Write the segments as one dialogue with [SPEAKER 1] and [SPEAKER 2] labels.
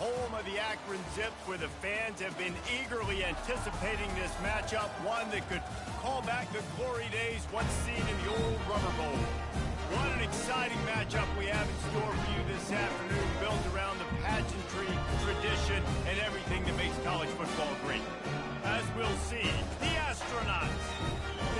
[SPEAKER 1] home of the Akron Zips, where the fans have been eagerly anticipating this matchup, one that could call back the glory days once seen in the old Rubber Bowl. What an exciting matchup we have in store for you this afternoon, built around the pageantry, tradition, and everything that makes college football great. As we'll see, the Astronauts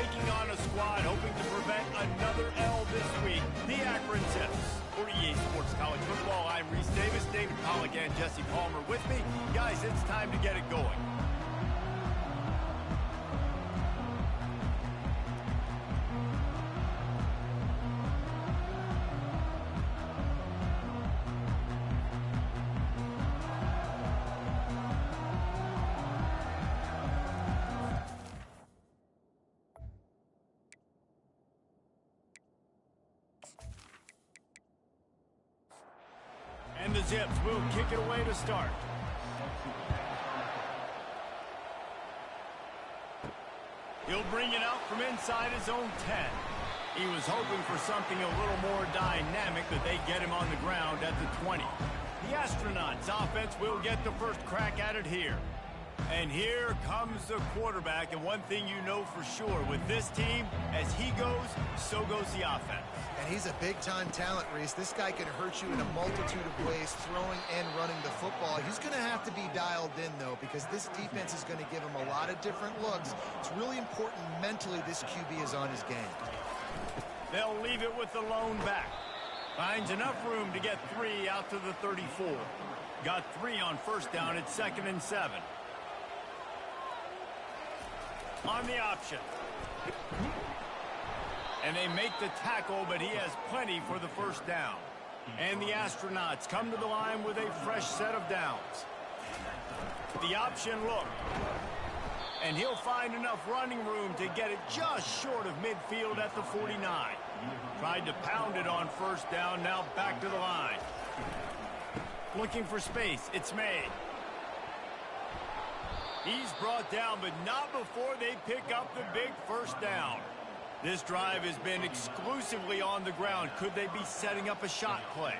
[SPEAKER 1] taking on a squad hoping to prevent another L this week, the Akron Zips. For EA Sports College Football, I'm Reese Davis, David Pollack, and Jesse Palmer with me. Guys, it's time to get it going. And the Zips will kick it away to start. He'll bring it out from inside his own 10. He was hoping for something a little more dynamic, but they get him on the ground at the 20. The Astronauts offense will get the first crack at it here. And here comes the quarterback, and one thing you know for sure, with this team, as he goes, so goes the offense.
[SPEAKER 2] And he's a big-time talent, Reese. This guy can hurt you in a multitude of ways, throwing and running the football. He's going to have to be dialed in, though, because this defense is going to give him a lot of different looks. It's really important mentally this QB is on his game.
[SPEAKER 1] They'll leave it with the lone back. Finds enough room to get 3 out to the 34. Got 3 on first down at 2nd and 7. On the option. And they make the tackle, but he has plenty for the first down. And the Astronauts come to the line with a fresh set of downs. The option look. And he'll find enough running room to get it just short of midfield at the 49. Tried to pound it on first down, now back to the line. Looking for space, it's made. He's brought down, but not before they pick up the big first down. This drive has been exclusively on the ground. Could they be setting up a shot play?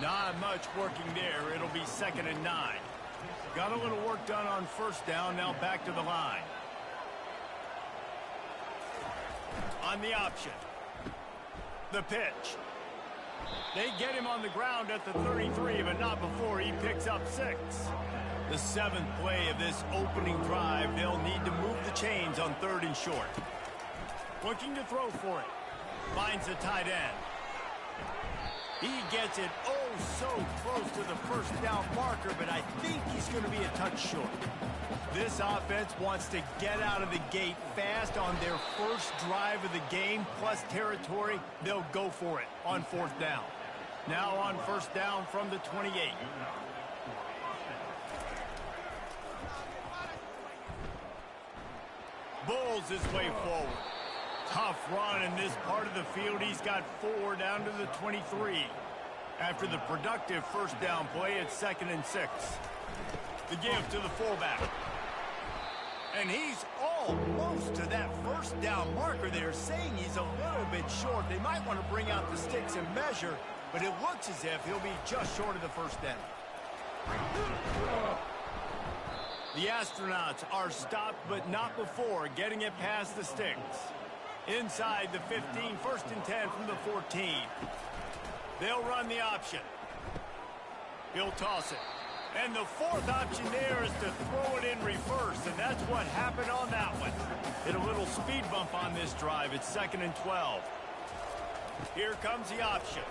[SPEAKER 1] Not much working there. It'll be 2nd and 9. Got a little work done on first down, now back to the line. On the option. The pitch. They get him on the ground at the 33, but not before he picks up 6. The 7th play of this opening drive, they'll need to move the chains on 3rd and short. Looking to throw for it. Finds the tight end. He gets it oh so close to the first down marker, but I think he's going to be a touch short. This offense wants to get out of the gate fast on their first drive of the game, plus territory. They'll go for it on 4th down. Now on first down from the 28. Bulls his way forward. Tough run in this part of the field. He's got 4 down to the 23. After the productive first down play at 2nd and 6. The give to the fullback. And he's almost to that first down marker. They're saying he's a little bit short. They might want to bring out the sticks and measure, but it looks as if he'll be just short of the first down. The Astronauts are stopped, but not before getting it past the sticks. Inside the 15, 1st and 10 from the 14. They'll run the option. He'll toss it. And the 4th option there is to throw it in reverse, and that's what happened on that one. Hit a little speed bump on this drive. It's 2nd and 12. Here comes the option.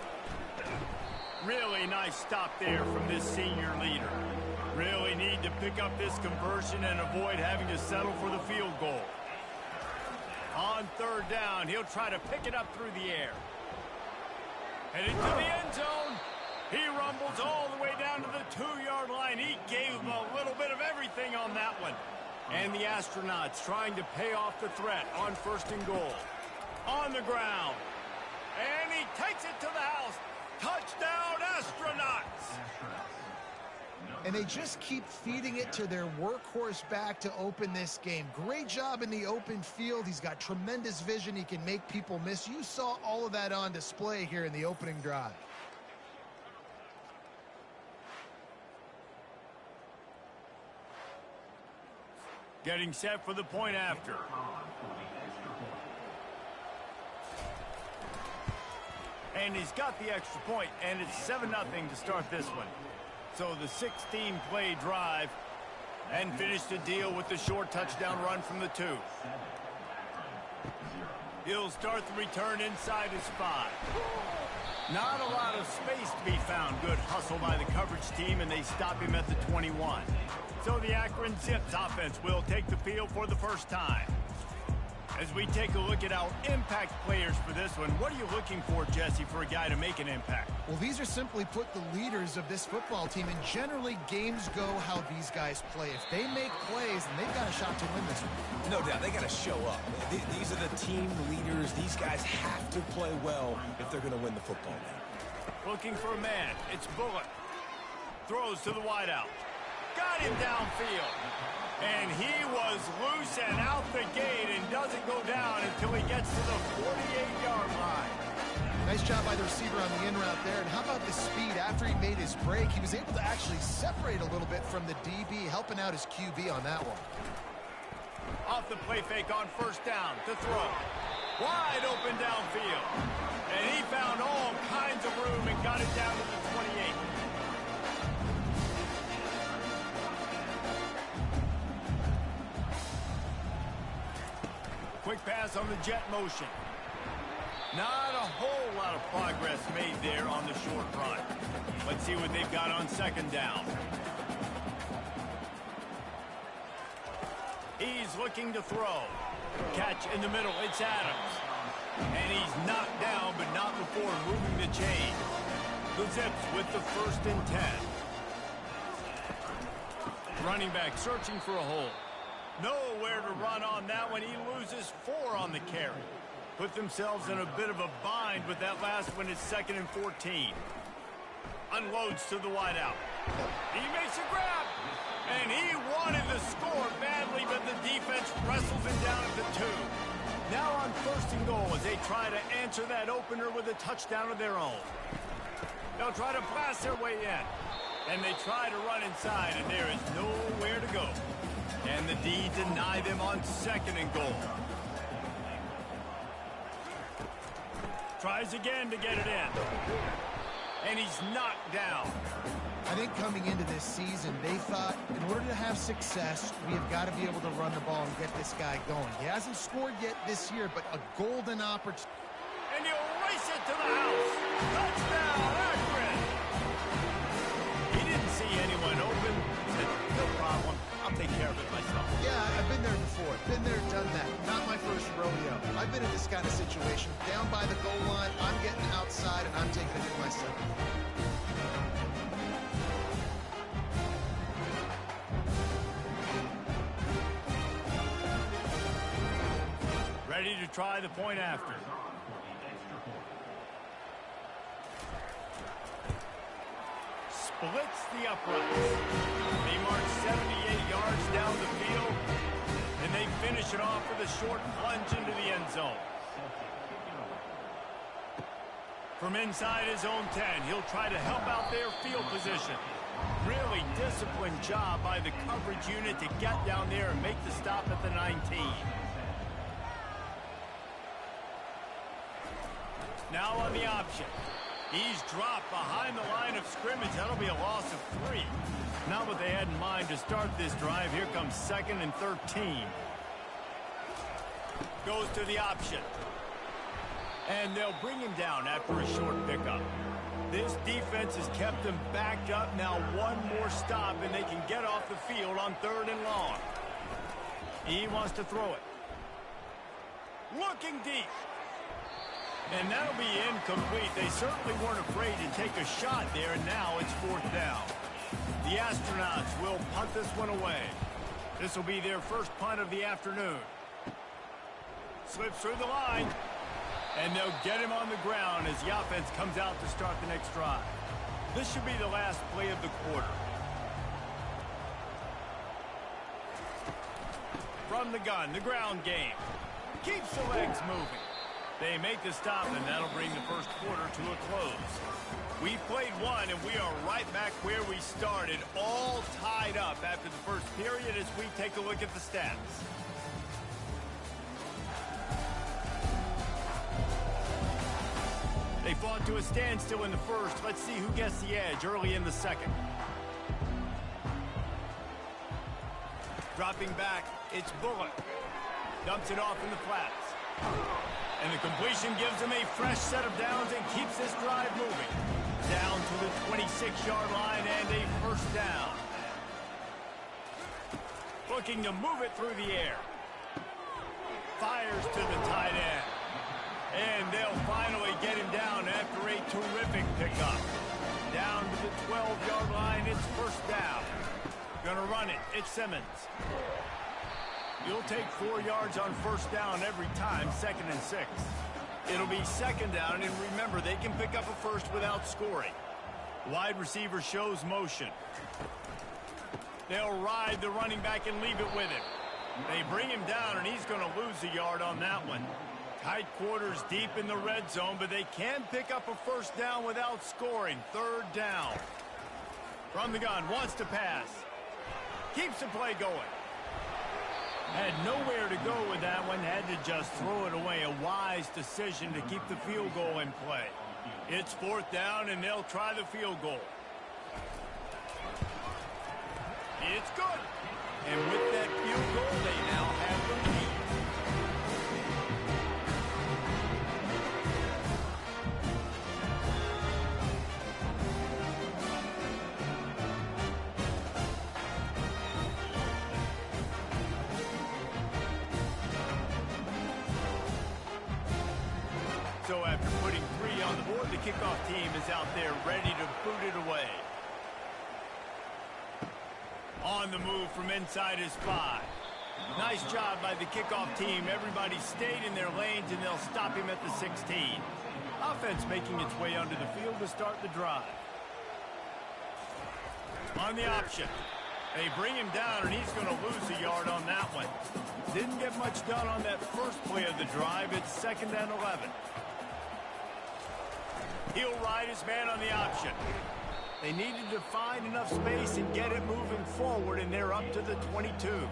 [SPEAKER 1] Really nice stop there from this senior leader. Really need to pick up this conversion and avoid having to settle for the field goal. On 3rd down, he'll try to pick it up through the air. Headed to the end zone. He rumbles all the way down to the 2-yard line. He gave him a little bit of everything on that one. And the Astronauts trying to pay off the threat on 1st and goal. On the ground. And he takes it to the house. Touchdown, Astronauts!
[SPEAKER 2] And they just keep feeding it to their workhorse back to open this game. Great job in the open field. He's got tremendous vision. He can make people miss. You saw all of that on display here in the opening drive.
[SPEAKER 1] Getting set for the point after. And he's got the extra point, and it's 7-0 to start this one. So the 16-play drive, and finish the deal with the short touchdown run from the 2. He'll start the return inside his 5. Not a lot of space to be found. Good hustle by the coverage team, and they stop him at the 21. So the Akron Zips offense will take the field for the first time. As we take a look at our impact players for this one, what are you looking for, Jesse, for a guy to make an impact?
[SPEAKER 2] Well, these are simply put the leaders of this football team, and generally games go how these guys play. If they make plays, then they've got a shot to win this one.
[SPEAKER 3] No doubt, they got to show up. These are the team leaders. These guys have to play well if they're going to win the football game.
[SPEAKER 1] Looking for a man. It's Bullock. Throws to the wideout. Got him downfield. And he was loose and out the gate and doesn't go down until he gets to the 48-yard line.
[SPEAKER 2] Nice job by the receiver on the in route there. And how about the speed? After he made his break, he was able to actually separate a little bit from the DB, helping out his QB on that one.
[SPEAKER 1] Off the play fake on first down to throw. Wide open downfield. And he found all kinds of room and got it down to the 28. Quick pass on the jet motion. Not a whole lot of progress made there on the short run. Let's see what they've got on second down. He's looking to throw. Catch in the middle. It's Adams. And he's knocked down, but not before moving the chain. The Zips with the 1st and 10. Running back searching for a hole. Nowhere to run on that one. He loses 4 on the carry. Put themselves in a bit of a bind with that last one. It's 2nd and 14. Unloads to the wideout. He makes a grab. And he wanted the score badly, but the defense wrestles him down at the 2. Now on 1st and goal as they try to answer that opener with a touchdown of their own. They'll try to blast their way in. And they try to run inside, and there is nowhere to go. And the D deny them on 2nd and goal. Tries again to get it in. And he's knocked down.
[SPEAKER 2] I think coming into this season, they thought in order to have success, we have got to be able to run the ball and get this guy going. He hasn't scored yet this year, but a golden opportunity.
[SPEAKER 1] And he'll race it to the house. Touchdown, Akron. He didn't see anyone open. Said, no problem. I'll take care of it myself.
[SPEAKER 2] Yeah, I've been there before. Been there, done that. Not my first rodeo. I've been in this kind of situation. Down by the goal line, I'm getting outside, and I'm taking it myself.
[SPEAKER 1] Ready to try the point after. Splits the uprights. They march 78 yards down the field, and they finish it off with a short plunge into the end zone. From inside his own 10, he'll try to help out their field position. Really disciplined job by the coverage unit to get down there and make the stop at the 19. Now on the option. He's dropped behind the line of scrimmage. That'll be a loss of 3. Not what they had in mind to start this drive. Here comes 2nd and 13. Goes to the option. And they'll bring him down after a short pickup. This defense has kept them backed up. Now one more stop, and they can get off the field on 3rd and long. He wants to throw it. Looking deep. And that'll be incomplete. They certainly weren't afraid to take a shot there, and now it's 4th down. The Astronauts will punt this one away. This will be their first punt of the afternoon. Slips through the line. And they'll get him on the ground as the offense comes out to start the next drive. This should be the last play of the quarter. From the gun, the ground game. Keeps the legs moving. They make the stop, and that'll bring the first quarter to a close. We've played one, and we are right back where we started, all tied up after the first period as we take a look at the stats. They fought to a standstill in the first. Let's see who gets the edge early in the second. Dropping back, it's Bullock. Dumps it off in the flats. And the completion gives him a fresh set of downs and keeps this drive moving. Down to the 26-yard line and a first down. Looking to move it through the air. Fires to the tight end. And they'll finally get him down after a terrific pickup. Down to the 12-yard line, it's first down. Gonna run it, it's Simmons. You'll take 4 yards on first down every time, 2nd and 6. It'll be second down, and remember, they can pick up a first without scoring. Wide receiver shows motion. They'll ride the running back and leave it with him. They bring him down, and he's going to lose a yard on that one. Tight quarters deep in the red zone, but they can pick up a first down without scoring. Third down. From the gun, wants to pass. Keeps the play going. Had nowhere to go with that one. Had to just throw it away. A wise decision to keep the field goal in play. It's fourth down, and they'll try the field goal. It's good. And with that field goal, they now have the lead. So after putting 3 on the board, the kickoff team is out there ready to boot it away. On the move from inside his 5. Nice job by the kickoff team. Everybody stayed in their lanes, and they'll stop him at the 16. Offense making its way onto the field to start the drive. On the option. They bring him down, and he's going to lose a yard on that one. Didn't get much done on that first play of the drive. It's 2nd and 11. He'll ride his man on the option. They needed to find enough space and get it moving forward, and they're up to the 22.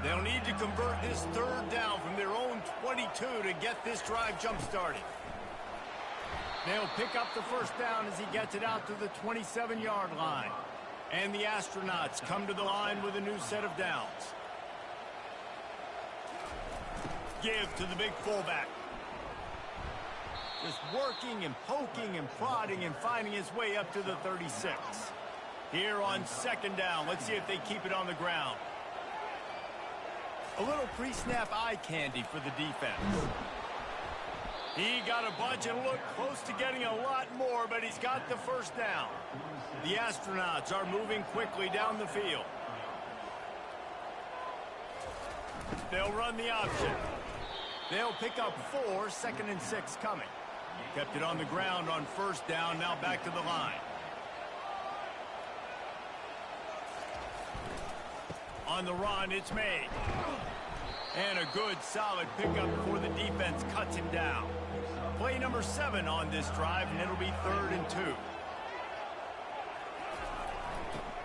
[SPEAKER 1] They'll need to convert this third down from their own 22 to get this drive jump-started. They'll pick up the first down as he gets it out to the 27-yard line. And the Astronauts come to the line with a new set of downs. Give to the big fullback. Just working and poking and prodding and finding his way up to the 36. Here on 2nd down, let's see if they keep it on the ground. A little pre-snap eye candy for the defense. He got a bunch and looked close to getting a lot more, but he's got the first down. The Astronauts are moving quickly down the field. They'll run the option. They'll pick up 4, 2nd and 6 coming. Kept it on the ground on first down, now back to the line. On the run, it's made. And a good, solid pickup before the defense cuts him down. Play number 7 on this drive, and it'll be 3rd and 2.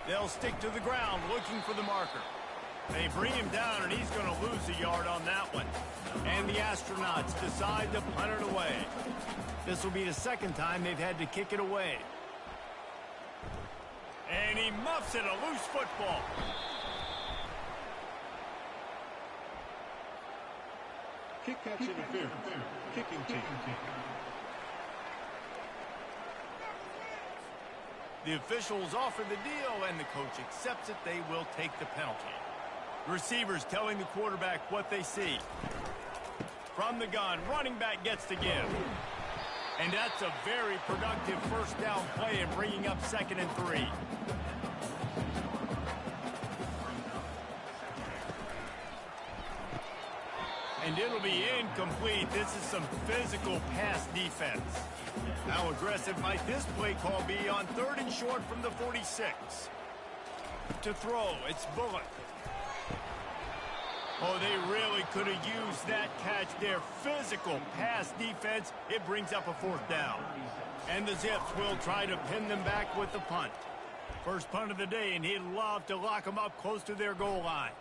[SPEAKER 1] They'll stick to the ground looking for the marker. They bring him down, and he's going to lose a yard on that one. And the Astronauts decide to punt it away. This will be the 2nd time they've had to kick it away. And he muffs it, a loose football.
[SPEAKER 4] Kick catch interference. Kicking team.
[SPEAKER 1] The officials offer the deal, and the coach accepts it. They will take the penalty. Receivers telling the quarterback what they see. From the gun, running back gets to give. And that's a very productive first down play and bringing up 2nd and 3. And it'll be incomplete. This is some physical pass defense. How aggressive might this play call be on 3rd and short from the 46? To throw, it's Bullock. Oh, they really could have used that catch there. Physical pass defense. It brings up a 4th down. And the Zips will try to pin them back with the punt. First punt of the day, and he'd love to lock them up close to their goal line.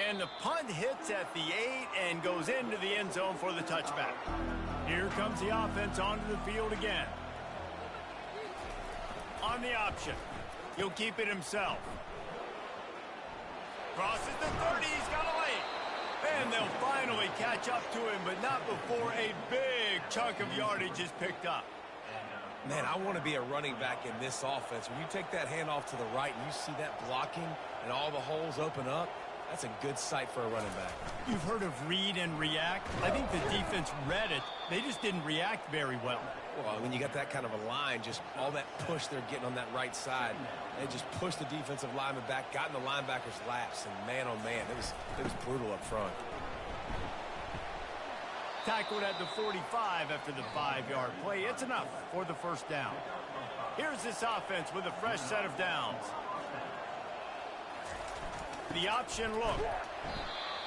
[SPEAKER 1] And the punt hits at the 8 and goes into the end zone for the touchback. Here comes the offense onto the field again. On the option. He'll keep it himself. Crosses the 30. He's got a lane. And they'll finally catch up to him, but not before a big chunk of yardage is picked up.
[SPEAKER 3] Man, I want to be a running back in this offense. When you take that handoff to the right and you see that blocking and all the holes open up, that's a good sight for a running back.
[SPEAKER 1] You've heard of read and react. I think the defense read it. They just didn't react very well.
[SPEAKER 3] Well, when you got that kind of a line, just all that push they're getting on that right side, they just pushed the defensive lineman back, got in the linebacker's laps, and man, oh man, it was brutal up front.
[SPEAKER 1] Tackled at the 45 after the 5-yard play. It's enough for the 1st down. Here's this offense with a fresh set of downs. The option look.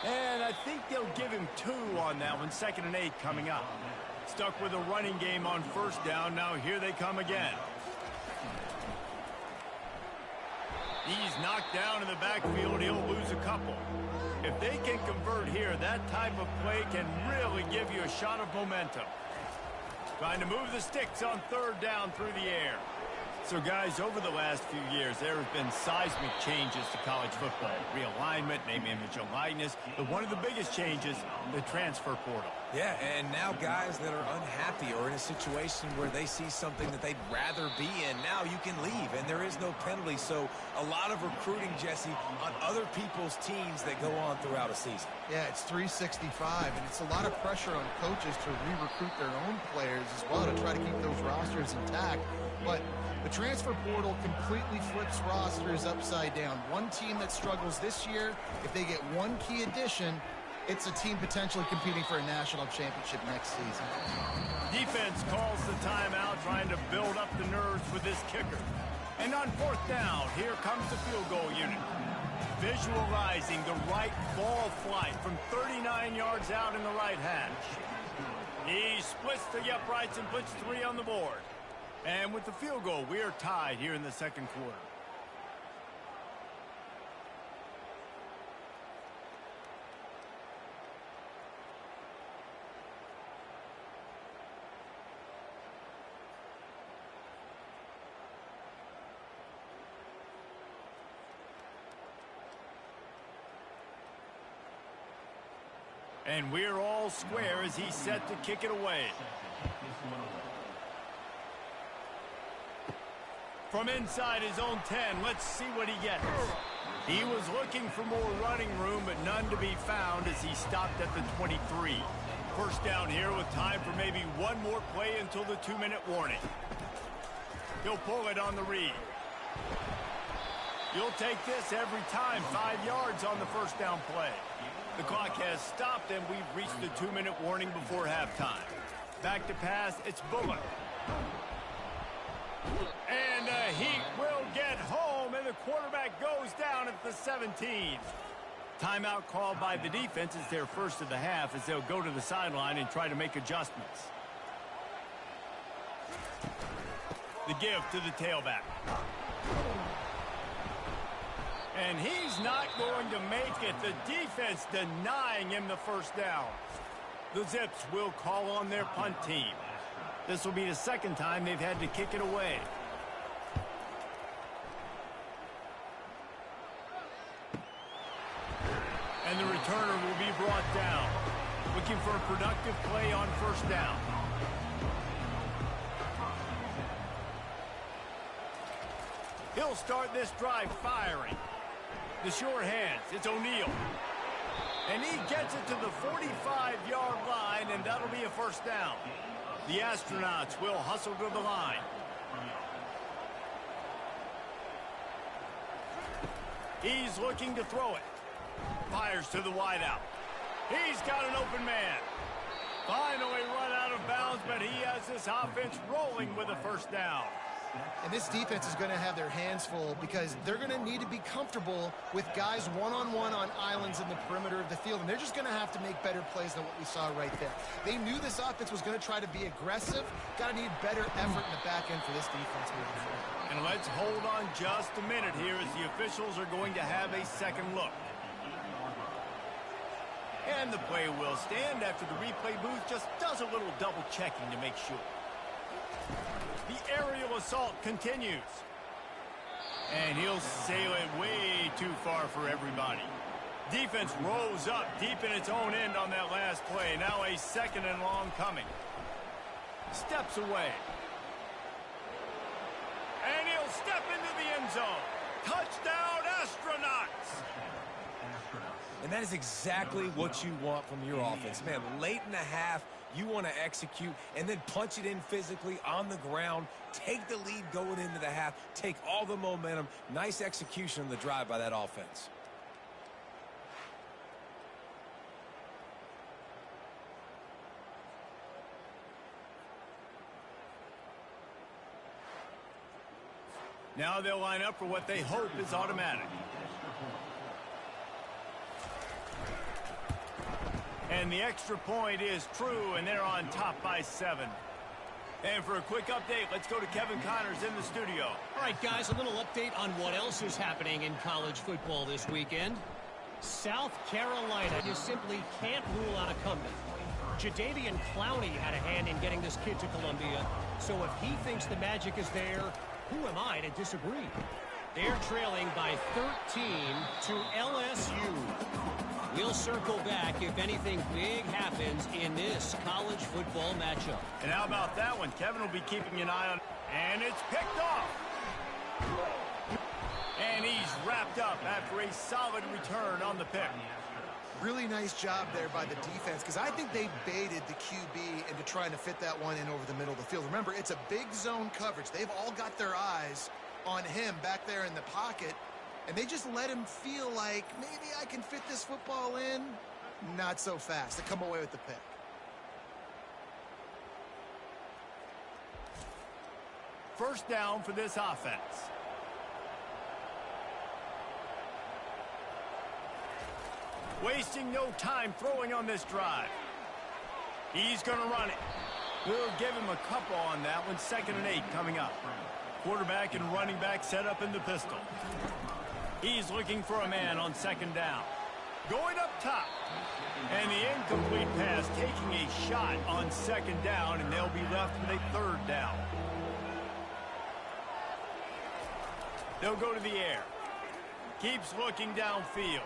[SPEAKER 1] And I think they'll give him 2 on that one. 2nd and 8 coming up. Stuck with a running game on 1st down. Now here they come again. He's knocked down in the backfield. He'll lose a couple. If they can convert here, that type of play can really give you a shot of momentum. Trying to move the sticks on 3rd down through the air. So, guys, over the last few years, there have been seismic changes to college football. Realignment, name, image, and likeness. But one of the biggest changes, the transfer portal.
[SPEAKER 3] Yeah, and now guys that are unhappy or in a situation where they see something that they'd rather be in, now you can leave, and there is no penalty. So a lot of recruiting, Jesse, on other people's teams that go on throughout a season.
[SPEAKER 2] Yeah, it's 365, and it's a lot of pressure on coaches to re-recruit their own players as well to try to keep those rosters intact. But the transfer portal completely flips rosters upside down. One team that struggles this year, if they get one key addition, it's a team potentially competing for a national championship next season.
[SPEAKER 1] Defense calls the timeout, trying to build up the nerves with this kicker. And on 4th down, here comes the field goal unit. Visualizing the right ball flight from 39 yards out in the right hash. He splits the uprights and puts 3 on the board. And with the field goal, we are tied here in the 2nd quarter. And we're all square as he's set to kick it away. From inside his own 10, let's see what he gets. He was looking for more running room, but none to be found as he stopped at the 23. 1st down here with time for maybe one more play until the 2-minute warning. He'll pull it on the read. You'll take this every time. 5 yards on the 1st down play. The clock has stopped, and we've reached the 2-minute warning before halftime. Back to pass, it's Bullock. And he will get home, and the quarterback goes down at the 17. Timeout called by the defense is their first of the half as they'll go to the sideline and try to make adjustments. The give to the tailback. And he's not going to make it. The defense denying him the 1st down. The Zips will call on their punt team. This will be the 2nd time they've had to kick it away. And the returner will be brought down. Looking for a productive play on 1st down. He'll start this drive firing. The sure hands, it's O'Neal. And he gets it to the 45-yard line, and that'll be a 1st down. The Astronauts will hustle to the line. He's looking to throw it. Fires to the wideout. He's got an open man. Finally run out of bounds, but he has this offense rolling with a 1st down.
[SPEAKER 2] And this defense is going to have their hands full because they're going to need to be comfortable with guys one-on-one on islands in the perimeter of the field. And they're just going to have to make better plays than what we saw right there. They knew this offense was going to try to be aggressive. Got to need better effort in the back end for this defense moving forward.
[SPEAKER 1] And let's hold on just a minute here as the officials are going to have a second look. And the play will stand after the replay booth just does a little double checking to make sure. The aerial assault continues. And he'll sail it way too far for everybody. Defense rose up deep in its own end on that last play. Now a second and long coming. Steps away. And he'll step into the end zone. Touchdown, Astronauts!
[SPEAKER 3] And that is exactly what you want from your offense. Man, late in the half, you want to execute and then punch it in physically on the ground. Take the lead going into the half. Take all the momentum. Nice execution on the drive by that offense.
[SPEAKER 1] Now they'll line up for what they hope is automatic. And the extra point is true, and they're on top by 7. And for a quick update, let's go to Kevin Connors in the studio.
[SPEAKER 5] All right, guys, a little update on what else is happening in college football this weekend. South Carolina, you simply can't rule out a comeback. Jadeveon Clowney had a hand in getting this kid to Columbia, so if he thinks the magic is there, who am I to disagree? They're trailing by 13 to LSU. We'll circle back if anything big happens in this college football matchup.
[SPEAKER 1] And how about that one? Kevin will be keeping an eye on. And it's picked off. And he's wrapped up after a solid return on the pick.
[SPEAKER 2] Really nice job there by the defense because I think they baited the QB into trying to fit that one in over the middle of the field. Remember, it's a big zone coverage. They've all got their eyes on him back there in the pocket. And they just let him feel like, maybe I can fit this football in. Not so fast. They come away with the pick.
[SPEAKER 1] First down for this offense. Wasting no time throwing on this drive. He's going to run it. We'll give him a couple on that one. 2nd and 8 coming up. Quarterback and running back set up in the pistol. He's looking for a man on 2nd down. Going up top. And the incomplete pass taking a shot on 2nd down, and they'll be left with a 3rd down. They'll go to the air. Keeps looking downfield.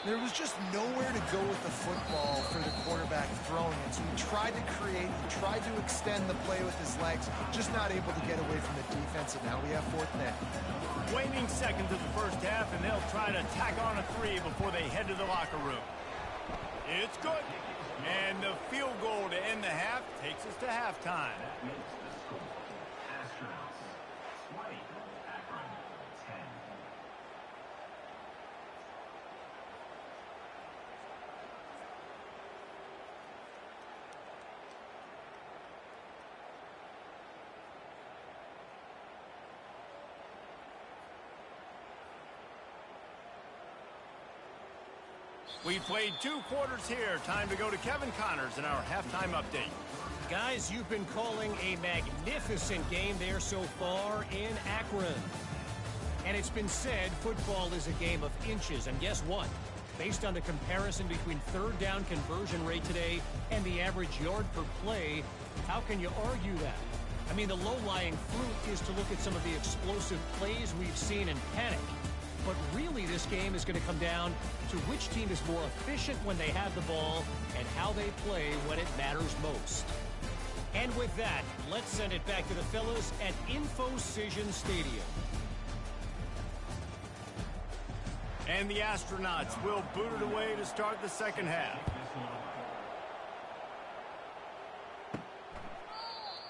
[SPEAKER 2] There was just nowhere to go with the football for the quarterback throwing it. So he tried to create, he tried to extend the play with his legs, just not able to get away from the defense, and now we have 4th down.
[SPEAKER 1] Waning seconds of the first half, and they'll try to tack on a 3 before they head to the locker room. It's good. And the field goal to end the half takes us to halftime. We played 2 quarters here. Time to go to Kevin Connors in our halftime update.
[SPEAKER 5] Guys, you've been calling a magnificent game there so far in Akron. And it's been said football is a game of inches. And guess what? Based on the comparison between 3rd down conversion rate today and the average yard per play, how can you argue that? I mean, the low-lying fruit is to look at some of the explosive plays we've seen in panic. But really, this game is going to come down to which team is more efficient when they have the ball and how they play when it matters most. And with that, let's send it back to the fellas at InfoCision Stadium.
[SPEAKER 1] And the Astronauts will boot it away to start the 2nd half.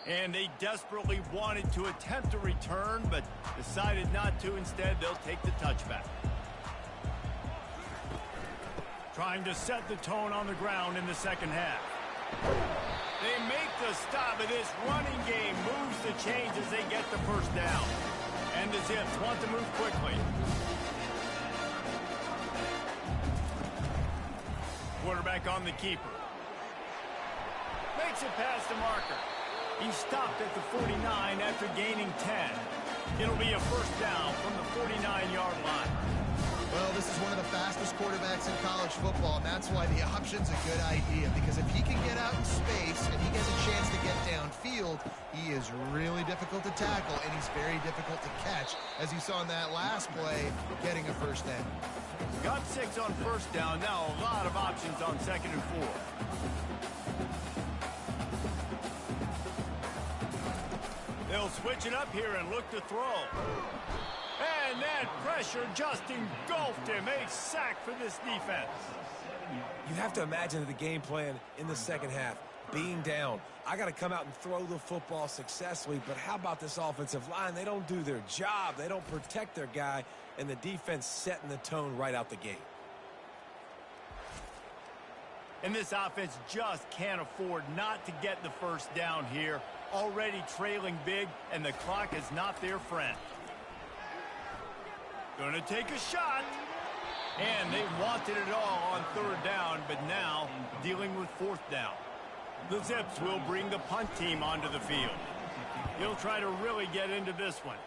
[SPEAKER 1] And they desperately wanted to attempt a return, but decided not to. Instead, they'll take the touchback. Trying to set the tone on the ground in the 2nd half. They make the the stop, and this running game moves the chains as they get the first down. And the Zips want to move quickly. Quarterback on the keeper. Makes it past the marker. He stopped at the 49 after gaining 10. It'll be a first down from the 49-yard line.
[SPEAKER 2] Well, this is one of the fastest quarterbacks in college football, and that's why the option's a good idea, because if he can get out in space and he gets a chance to get downfield, he is really difficult to tackle, and he's very difficult to catch, as you saw in that last play, getting a first down.
[SPEAKER 1] Got 6 on first down. Now a lot of options on 2nd and 4. They'll switch it up here and look to throw. And that pressure just engulfed him. A sack for this defense.
[SPEAKER 3] You have to imagine the game plan in the second half. Being down, I got to come out and throw the football successfully, but how about this offensive line? They don't do their job. They don't protect their guy, and the defense setting the tone right out the gate.
[SPEAKER 1] And this offense just can't afford not to get the first down here. Already trailing big, and the clock is not their friend. Gonna take a shot. And they wanted it all on 3rd down, but now dealing with 4th down. The Zips will bring the punt team onto the field. He'll try to really get into this one.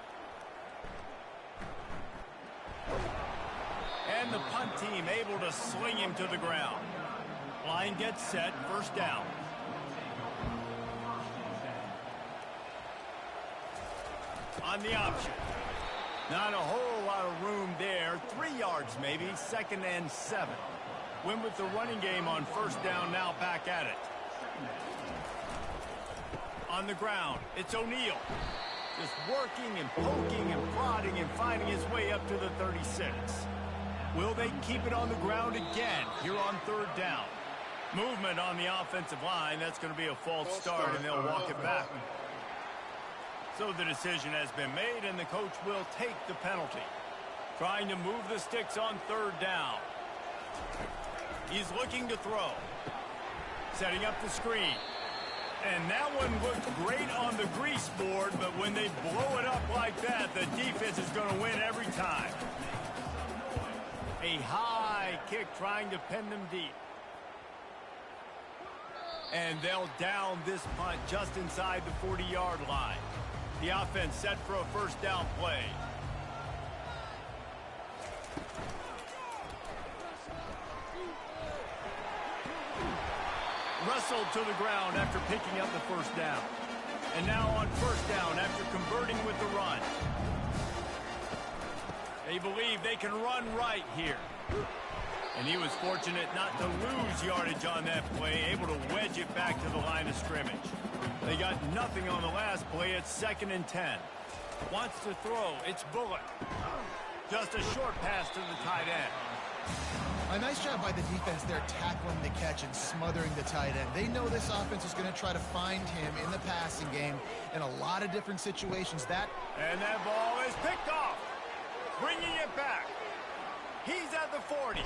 [SPEAKER 1] And the punt team able to sling him to the ground. Line gets set, first down. On the option. Not a whole lot of room there. 3 yards maybe, 2nd and 7. Win with the running game on first down, now back at it. On the ground, it's O'Neal. Just working and poking and prodding and finding his way up to the 36. Will they keep it on the ground again here on 3rd down? Movement on the offensive line. That's going to be a false start, and they'll walk it back. So the decision has been made, and the coach will take the penalty. Trying to move the sticks on 3rd down. He's looking to throw. Setting up the screen. And that one looked great on the grease board, but when they blow it up like that, the defense is going to win every time. A high kick trying to pin them deep. And they'll down this punt just inside the 40-yard line. The offense set for a first down play. Wrestled to the ground after picking up the first down. And now on first down after converting with the run. They believe they can run right here. And he was fortunate not to lose yardage on that play, able to wedge it back to the line of scrimmage. They got nothing on the last play. It's 2nd and 10. Wants to throw. It's Bullock. Just a short pass to the tight end.
[SPEAKER 2] A nice job by the defense there tackling the catch and smothering the tight end. They know this offense is going to try to find him in the passing game in a lot of different situations.
[SPEAKER 1] And that ball is picked off. Bringing it back. He's at the 40.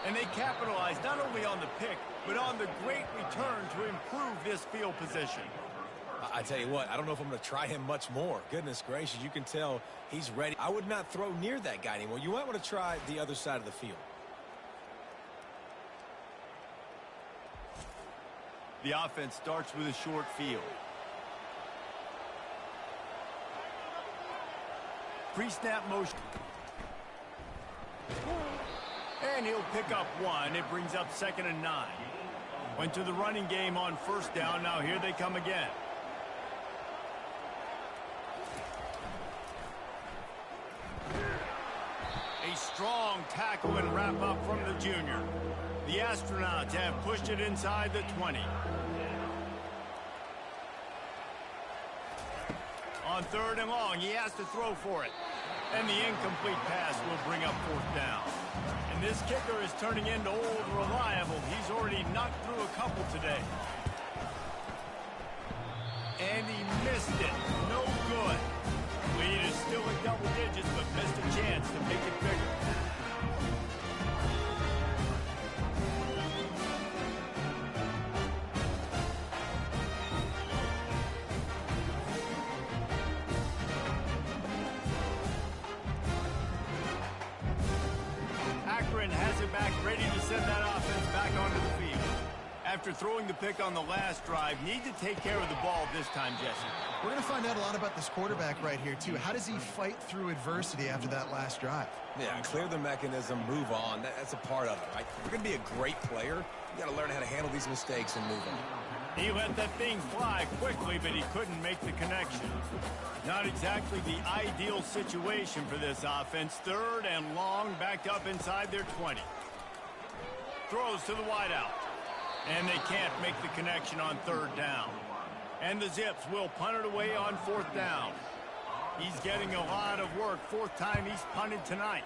[SPEAKER 1] And they capitalize not only on the pick, but on the great return to improve this field position.
[SPEAKER 3] I tell you what, I don't know if I'm going to try him much more. Goodness gracious, you can tell he's ready. I would not throw near that guy anymore. You might want to try the other side of the field.
[SPEAKER 1] The offense starts with a short field. Pre-snap motion. And he'll pick up one. It brings up 2nd and 9. Went to the running game on first down. Now here they come again. A strong tackle and wrap up from the junior. The Astronauts have pushed it inside the 20. On 3rd and long, he has to throw for it. And the incomplete pass will bring up 4th down. And this kicker is turning into old reliable. He's already knocked through a couple today. And he missed it. No good. Lead is still in double digits, but missed a chance to make it bigger. After throwing the pick on the last drive, need to take care of the ball this time, Jesse.
[SPEAKER 2] We're going to find out a lot about this quarterback right here, too. How does he fight through adversity after that last drive?
[SPEAKER 3] Yeah, clear the mechanism, move on. That's a part of it, right? If you're going to be a great player, you got to learn how to handle these mistakes and move on.
[SPEAKER 1] He let that thing fly quickly, but he couldn't make the connection. Not exactly the ideal situation for this offense. 3rd and long, backed up inside their 20. Throws to the wideout. And they can't make the connection on 3rd down. And the Zips will punt it away on 4th down. He's getting a lot of work. 4th time he's punted tonight.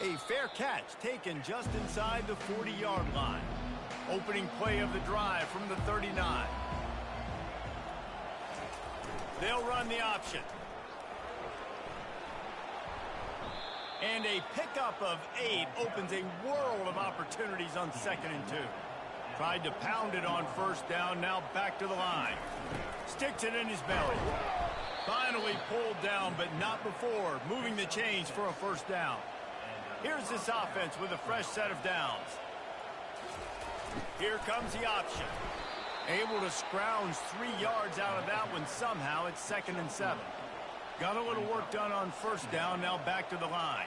[SPEAKER 1] A fair catch taken just inside the 40-yard line. Opening play of the drive from the 39. They'll run the option. And a pickup of 8 opens a world of opportunities on 2nd and 2. Tried to pound it on 1st down, now back to the line. Sticks it in his belly. Finally pulled down, but not before moving the chains for a 1st down. Here's this offense with a fresh set of downs. Here comes the option. Able to scrounge 3 yards out of that one somehow. It's 2nd and 7. Got a little work done on 1st down, now back to the line.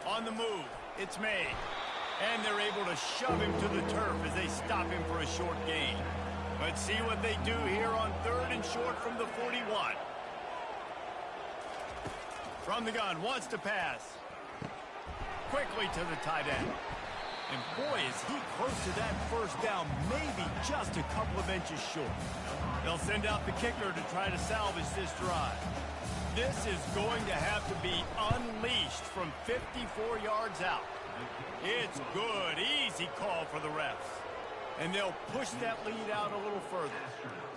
[SPEAKER 1] On the move, it's made. And they're able to shove him to the turf as they stop him for a short gain. Let's see what they do here on 3rd and short from the 41. From the gun, wants to pass. Quickly to the tight end. And boy, is he close to that 1st down, maybe just a couple of inches short. They'll send out the kicker to try to salvage this drive. This is going to have to be unleashed from 54 yards out. It's good, easy call for the refs. And they'll push that lead out a little further.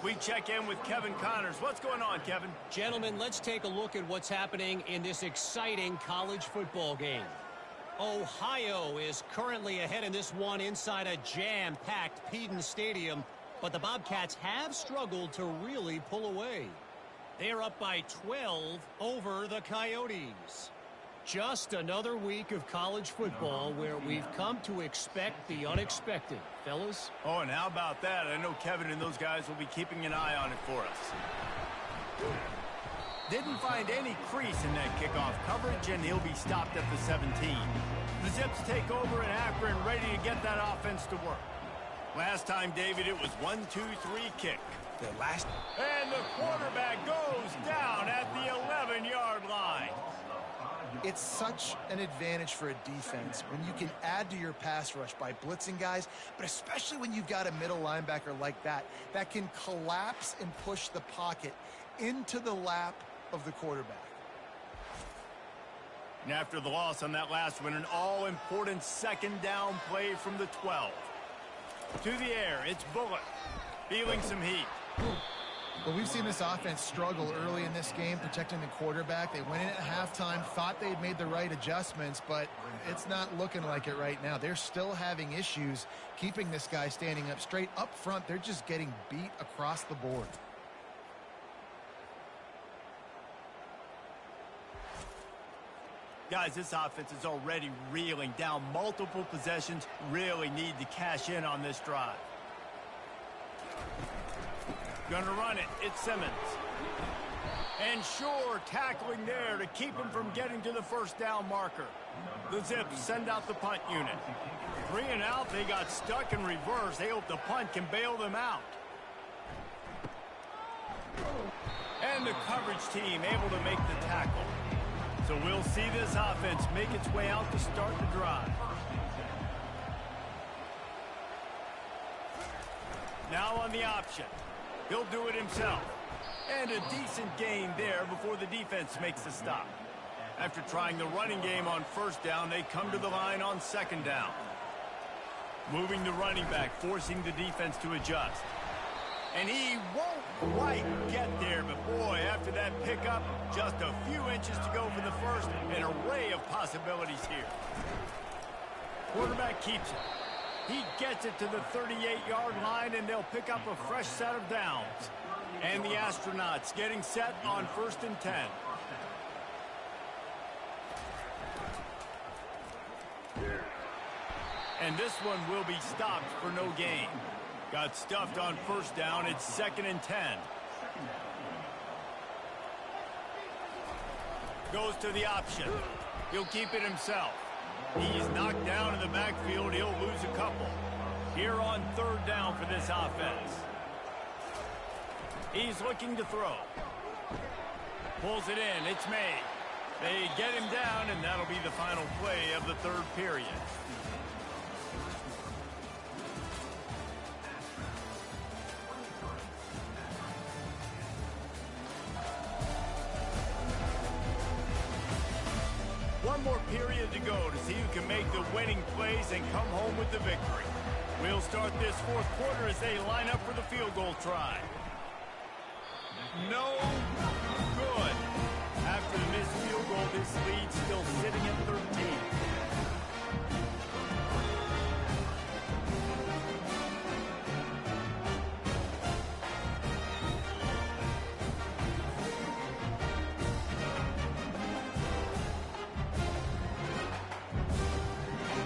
[SPEAKER 1] We check in with Kevin Connors. What's going on, Kevin?
[SPEAKER 5] Gentlemen, let's take a look at what's happening in this exciting college football game. Ohio is currently ahead in this one inside a jam-packed Peden Stadium, but the Bobcats have struggled to really pull away. They're up by 12 over the Coyotes. Just another week of college football where we've come to expect the unexpected, fellas.
[SPEAKER 1] Oh, and how about that? I know Kevin and those guys will be keeping an eye on it for us. Didn't find any crease in that kickoff coverage, and he'll be stopped at the 17. The Zips take over in Akron, ready to get that offense to work. Last time, David, it was 1-2-3 kick. And the quarterback goes down at the 11-yard line.
[SPEAKER 2] It's such an advantage for a defense when you can add to your pass rush by blitzing guys, but especially when you've got a middle linebacker like that can collapse and push the pocket into the lap of the quarterback.
[SPEAKER 1] And after the loss on that last one, an all-important 2nd down play from the 12. To the air, it's Bullock, feeling some heat.
[SPEAKER 2] Well, we've seen this offense struggle early in this game, protecting the quarterback. They went in at halftime, thought they'd made the right adjustments, but it's not looking like it right now. They're still having issues keeping this guy standing up straight. Up front, they're just getting beat across the board.
[SPEAKER 1] Guys, this offense is already reeling down multiple possessions. Really need to cash in on this drive. Gonna run it. It's Simmons. And sure, tackling there to keep him from getting to the 1st down marker. The Zips send out the punt unit. 3 and out, they got stuck in reverse. They hope the punt can bail them out. And the coverage team able to make the tackle. So we'll see this offense make its way out to start the drive. Now on the option. He'll do it himself. And a decent gain there before the defense makes the stop. After trying the running game on 1st down, they come to the line on 2nd down. Moving the running back, forcing the defense to adjust. And he won't quite get there, but boy, after that pickup, just a few inches to go for the 1st, an array of possibilities here. Quarterback keeps it. He gets it to the 38-yard line, and they'll pick up a fresh set of downs. And the Astronauts getting set on 1st and 10. And this one will be stopped for no gain. Got stuffed on first down. It's 2nd and 10. Goes to the option. He'll keep it himself. He's knocked down in the backfield. He'll lose a couple. Here on 3rd down for this offense. He's looking to throw. Pulls it in. It's made. They get him down, and that'll be the final play of the 3rd period. One more period to go to see who can make the winning plays and come home with the victory. We'll start this 4th quarter as they line up for the field goal try. No good. After the missed field goal, this lead still sitting at 13.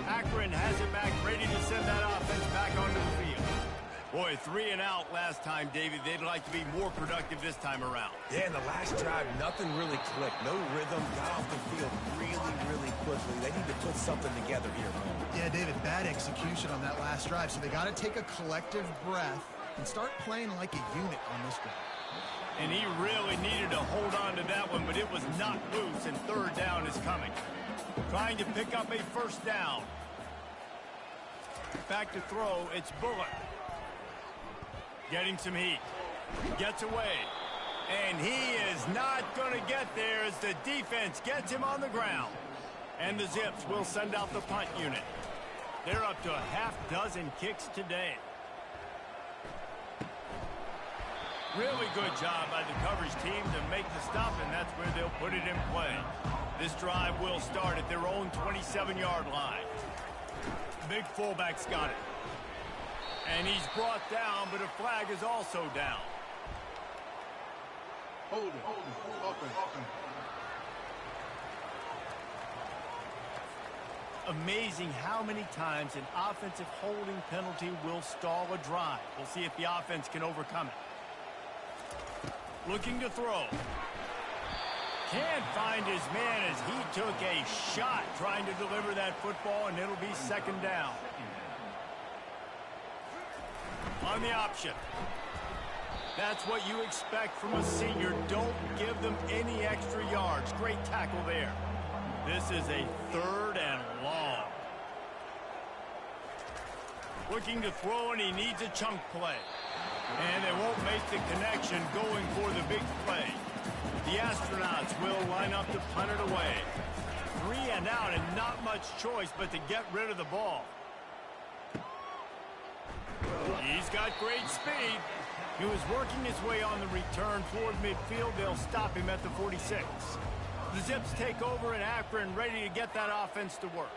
[SPEAKER 1] Akron has it back, ready to send that offense back onto the field. Boy, 3 and out last time, David. They'd like to be more productive this time around.
[SPEAKER 3] Yeah, in the last drive, nothing really clicked. No rhythm, got off the field really quickly. They need to put something together here, man.
[SPEAKER 2] Yeah, David, bad execution on that last drive, so they got to take a collective breath and start playing like a unit on this drive.
[SPEAKER 1] And he really needed to hold on to that one, but it was not loose, and 3rd down is coming. Trying to pick up a 1st down. Back to throw, it's Bullock. Getting some heat. Gets away. And he is not going to get there as the defense gets him on the ground. And the Zips will send out the punt unit. They're up to a half-dozen kicks today. Really good job by the coverage team to make the stop, and that's where they'll put it in play. This drive will start at their own 27-yard line. Big fullback's got it. And he's brought down, but a flag is also down.
[SPEAKER 4] Hold it. Offense.
[SPEAKER 1] Amazing how many times an offensive holding penalty will stall a drive. We'll see if the offense can overcome it. Looking to throw. Can't find his man as he took a shot trying to deliver that football, and it'll be 2nd down. On the option. That's what you expect from a senior. Don't give them any extra yards. Great tackle there. This is a 3rd and long. Looking to throw, and he needs a chunk play. And they won't make the connection going for the big play. The Astronauts will line up to punt it away. 3 and out, and not much choice but to get rid of the ball. He's got great speed. He was working his way on the return toward midfield. They'll stop him at the 46. The Zips take over in Akron, ready to get that offense to work.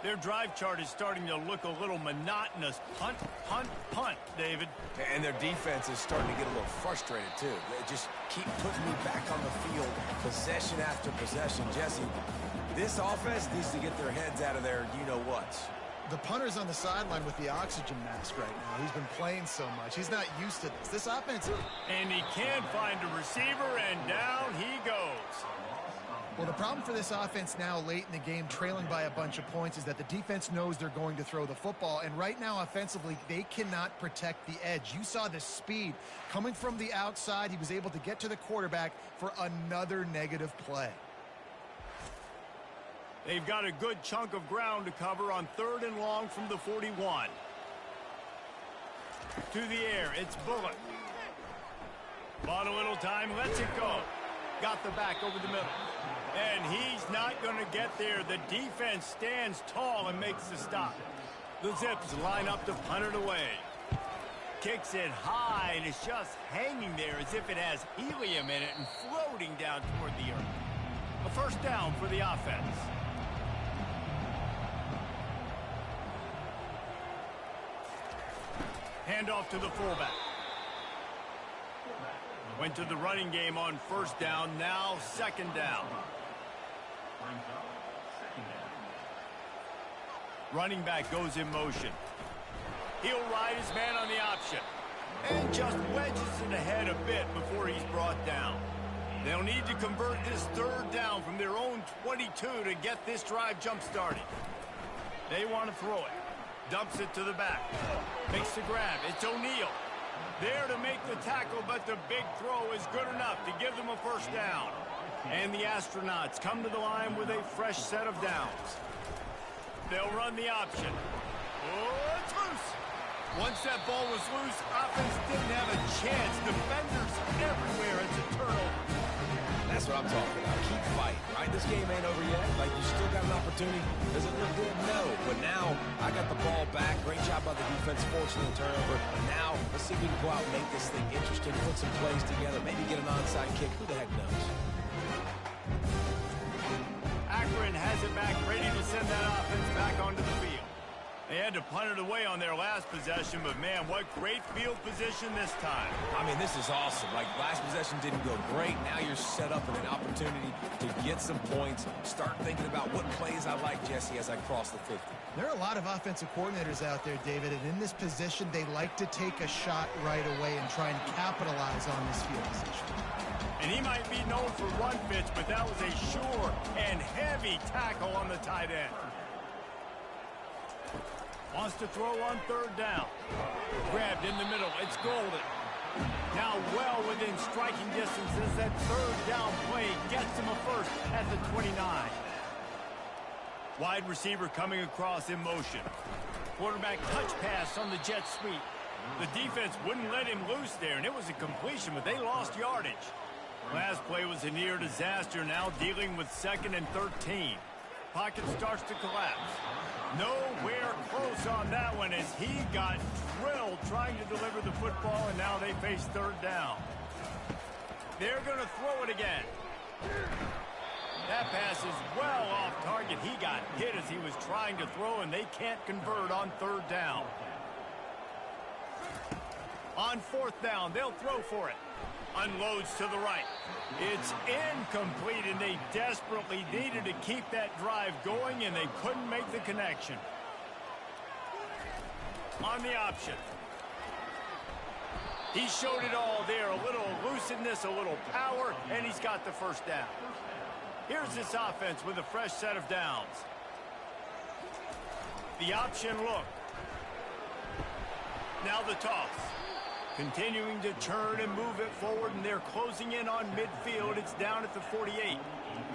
[SPEAKER 1] Their drive chart is starting to look a little monotonous. Punt, punt, punt, David.
[SPEAKER 3] And their defense is starting to get a little frustrated, too. They just keep putting me back on the field, possession after possession. Jesse, this offense needs to get their heads out of their you-know-whats.
[SPEAKER 2] The punter's on the sideline with the oxygen mask right now. He's been playing so much. He's not used to this. This offense...
[SPEAKER 1] And he can't find a receiver, and down he goes.
[SPEAKER 2] Well, the problem for this offense now late in the game, trailing by a bunch of points, is that the defense knows they're going to throw the football. And right now, offensively, they cannot protect the edge. You saw the speed coming from the outside. He was able to get to the quarterback for another negative play.
[SPEAKER 1] They've got a good chunk of ground to cover on 3rd and long from the 41. To the air, it's Bullock. Bought a little time, lets it go. Got the back over the middle. And he's not going to get there. The defense stands tall and makes the stop. The Zips line up to punt it away. Kicks it high, and it's just hanging there as if it has helium in it and floating down toward the earth. A 1st down for the offense. Handoff to the fullback. Went to the running game on 1st down, now 2nd down. Running back goes in motion. He'll ride his man on the option. And just wedges it ahead a bit before he's brought down. They'll need to convert this third down from their own 22 to get this drive jump-started. They want to throw it. Dumps it to the back. Makes the grab. It's O'Neal. There to make the tackle, but the big throw is good enough to give them a first down. And the Astronauts come to the line with a fresh set of downs. They'll run the option. Oh, it's loose. Once that ball was loose, offense didn't have a chance. Defenders everywhere. It's a turnover.
[SPEAKER 3] That's what I'm talking about. Keep fighting, right? This game ain't over yet. Like, you still got an opportunity. Does it look good? No. But now, I got the ball back. Great job by the defense, forcing the turnover. Now, let's see if we can go out and make this thing interesting, put some plays together, maybe get an onside kick. Who the heck knows?
[SPEAKER 1] Akron has it back, ready to send that offense back onto the field. They had to punt it away on their last possession, but man, what great field position this time.
[SPEAKER 3] I mean, this is awesome. Like, last possession didn't go great. Now you're set up with an opportunity to get some points. Start thinking about what plays I like, Jesse, as I cross the 50.
[SPEAKER 2] There are a lot of offensive coordinators out there, David, and in this position, they like to take a shot right away and try and capitalize on this field position.
[SPEAKER 1] And he might be known for run fits, but that was a sure and heavy tackle on the tight end. Wants to throw on third down. Grabbed in the middle. It's Golden. Now well within striking distance as that third down play gets him a first at the 29. Wide receiver coming across in motion. Quarterback touch pass on the jet sweep. The defense wouldn't let him loose there, and it was a completion, but they lost yardage. Last play was a near disaster, now dealing with 2nd and 13. Pocket starts to collapse. Nowhere close on that one as he got drilled trying to deliver the football, and now they face third down. They're going to throw it again. That pass is well off target. He got hit as he was trying to throw, and they can't convert on third down. On fourth down, they'll throw for it. Unloads to the right. It's incomplete, and they desperately needed to keep that drive going, and they couldn't make the connection. On the option. He showed it all there. A little elusiveness, a little power, and he's got the first down. Here's this offense with a fresh set of downs. The option look. Now the toss. Continuing to turn and move it forward, and they're closing in on midfield. It's down at the 48.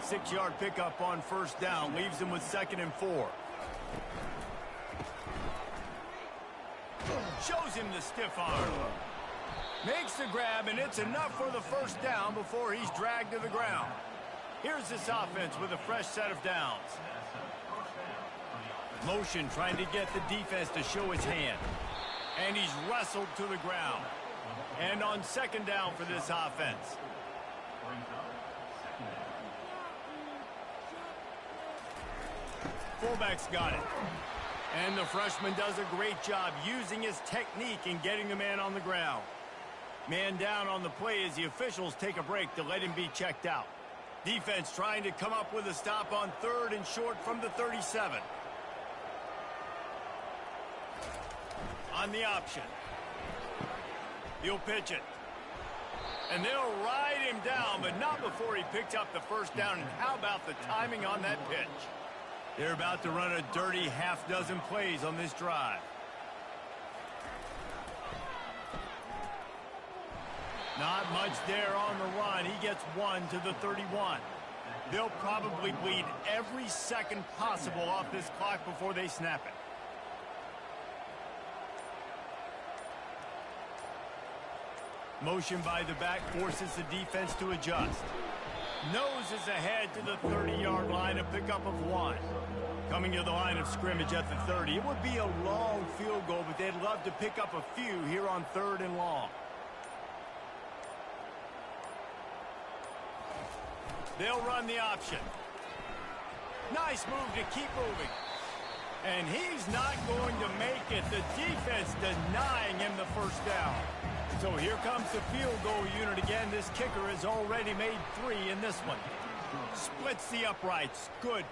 [SPEAKER 1] 6-yard pickup on first down. Leaves them with 2nd and 4. Shows him the stiff arm. Makes the grab, and it's enough for the first down before he's dragged to the ground. Here's this offense with a fresh set of downs. Motion trying to get the defense to show his hand. And he's wrestled to the ground. And on 2nd down for this offense. Fullback's got it. And the freshman does a great job using his technique and getting the man on the ground. Man down on the play as the officials take a break to let him be checked out. Defense trying to come up with a stop on 3rd and short from the 37. On the option. He'll pitch it. And they'll ride him down, but not before he picked up the first down. And how about the timing on that pitch? They're about to run a dirty half-dozen plays on this drive. Not much there on the run. He gets 1 to the 31. They'll probably bleed every second possible off this clock before they snap it. Motion by the back forces the defense to adjust. Noses ahead to the 30-yard line, a pickup of 1. Coming to the line of scrimmage at the 30. It would be a long field goal, but they'd love to pick up a few here on 3rd and long. They'll run the option. Nice move to keep moving. And he's not going to make it. The defense denying him the first down. So here comes the field goal unit again. This kicker has already made 3 in this one. Splits the uprights. Good.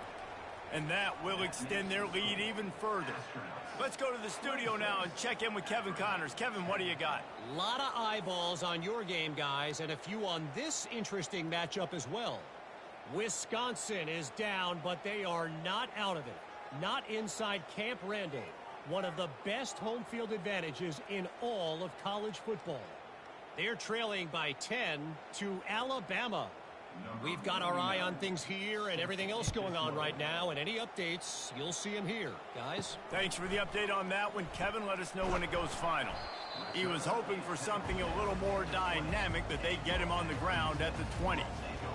[SPEAKER 1] And that will extend their lead even further. Let's go to the studio now and check in with Kevin Connors. Kevin, what do you got?
[SPEAKER 5] A lot of eyeballs on your game, guys, and a few on this interesting matchup as well. Wisconsin is down, but they are not out of it. Not inside Camp Randall, one of the best home field advantages in all of college football. They're trailing by 10 to Alabama. We've got our eye on things here and everything else going on right now, and any updates, you'll see them here, guys.
[SPEAKER 1] Thanks for the update on that one, Kevin. Let us know when it goes final. He was hoping for something a little more dynamic, but they get him on the ground at the 20.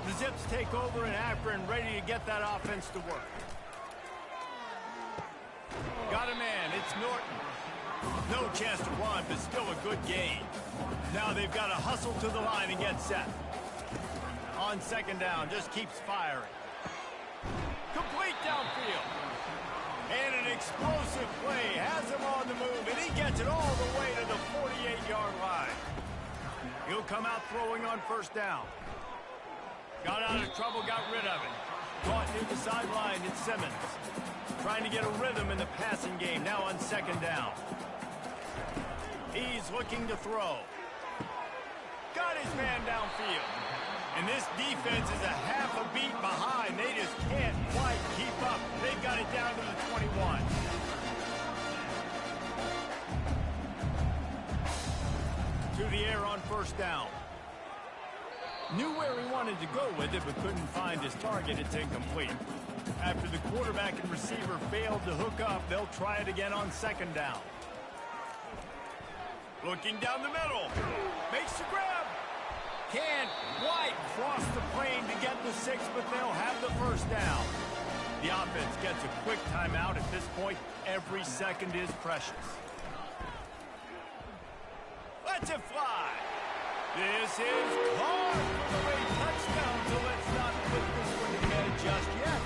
[SPEAKER 1] The Zips take over in Akron, ready to get that offense to work. Got a man, it's Norton. No chance to run, but still a good gain. Now they've got to hustle to the line and get set. On second down, just keeps firing. Complete downfield. And an explosive play has him on the move, and he gets it all the way to the 48-yard line. He'll come out throwing on first down. Got out of trouble, got rid of it. Caught near the sideline, it's Simmons. Trying to get a rhythm in the passing game, now on second down. He's looking to throw. Got his man downfield. And this defense is a half a beat behind. They just can't quite keep up. They've got it down to the 21. To the air on first down. Knew where he wanted to go with it, but couldn't find his target. It's incomplete. After the quarterback and receiver failed to hook up, they'll try it again on second down. Looking down the middle. Makes the grab. Can't quite cross the plane to get the 6, but they'll have the first down. The offense gets a quick timeout. At this point, every second is precious. Lets it fly. This is caught for a touchdown, so let's not put this one to bed just yet.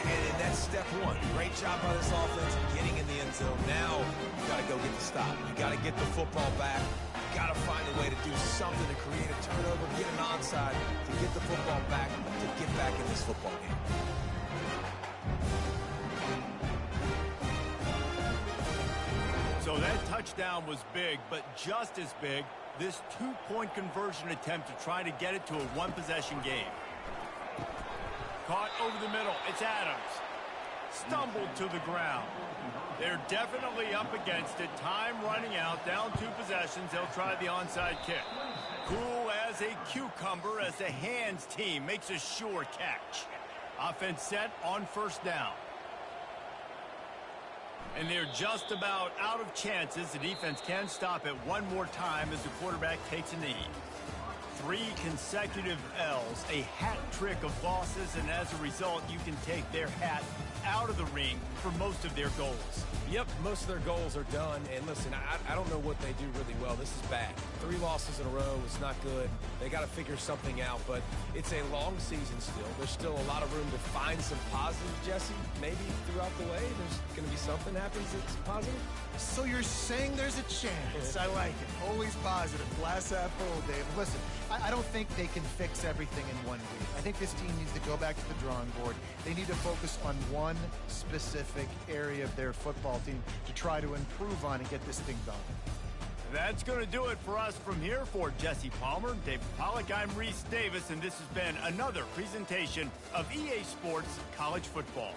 [SPEAKER 3] And that's step one. Great job by this offense getting in the end zone. Now you got to go get the stop. You got to get the football back. Got to find a way to do something to create a turnover, get an onside, to get the football back, to get back in this football game.
[SPEAKER 1] So that touchdown was big, but just as big, this two-point conversion attempt to try to get it to a one-possession game. Caught over the middle. It's Adams. Stumbled to the ground. They're definitely up against it. Time running out. Down 2 possessions. They'll try the onside kick. Cool as a cucumber as the hands team makes a sure catch. Offense set on first down. And they're just about out of chances. The defense can stop it one more time as the quarterback takes a knee. 3 consecutive L's, a hat trick of losses, and as a result, you can take their hat out of the ring for most of their goals.
[SPEAKER 3] Yep, most of their goals are done. And listen, I don't know what they do really well. This is bad. 3 losses in a row is not good. They got to figure something out, but it's a long season still. There's still a lot of room to find some positives, Jesse. Maybe throughout the way, there's going to be something happens that's positive.
[SPEAKER 2] So you're saying there's a chance. I like it. Always positive. Glass half full, Dave. Listen, I don't think they can fix everything in one week. I think this team needs to go back to the drawing board. They need to focus on one specific area of their football team to try to improve on and get this thing done.
[SPEAKER 1] That's going to do it for us from here. For Jesse Palmer, David Pollack, I'm Reese Davis, and this has been another presentation of EA Sports College Football.